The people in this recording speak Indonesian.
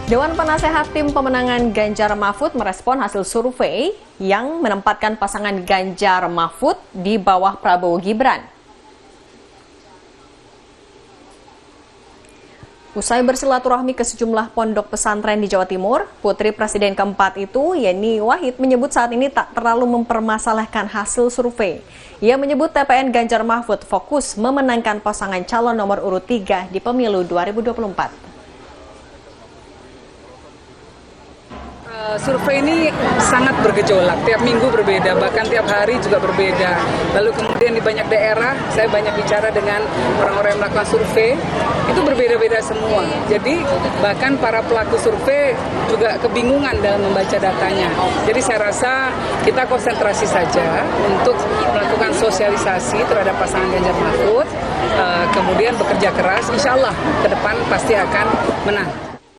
Dewan Penasehat Tim Pemenangan Ganjar Mahfud merespon hasil survei yang menempatkan pasangan Ganjar Mahfud di bawah Prabowo Gibran. Usai bersilaturahmi ke sejumlah pondok pesantren di Jawa Timur, Putri Presiden keempat itu, Yeni Wahid, menyebut saat ini tak terlalu mempermasalahkan hasil survei. Ia menyebut TPN Ganjar Mahfud fokus memenangkan pasangan calon nomor urut 3 di pemilu 2024. Survei ini sangat bergejolak, tiap minggu berbeda, bahkan tiap hari juga berbeda. Lalu kemudian di banyak daerah, saya banyak bicara dengan orang-orang yang melakukan survei, itu berbeda-beda semua. Jadi bahkan para pelaku survei juga kebingungan dalam membaca datanya. Jadi saya rasa kita konsentrasi saja untuk melakukan sosialisasi terhadap pasangan Ganjar Mahfud, kemudian bekerja keras, insya Allah ke depan pasti akan menang.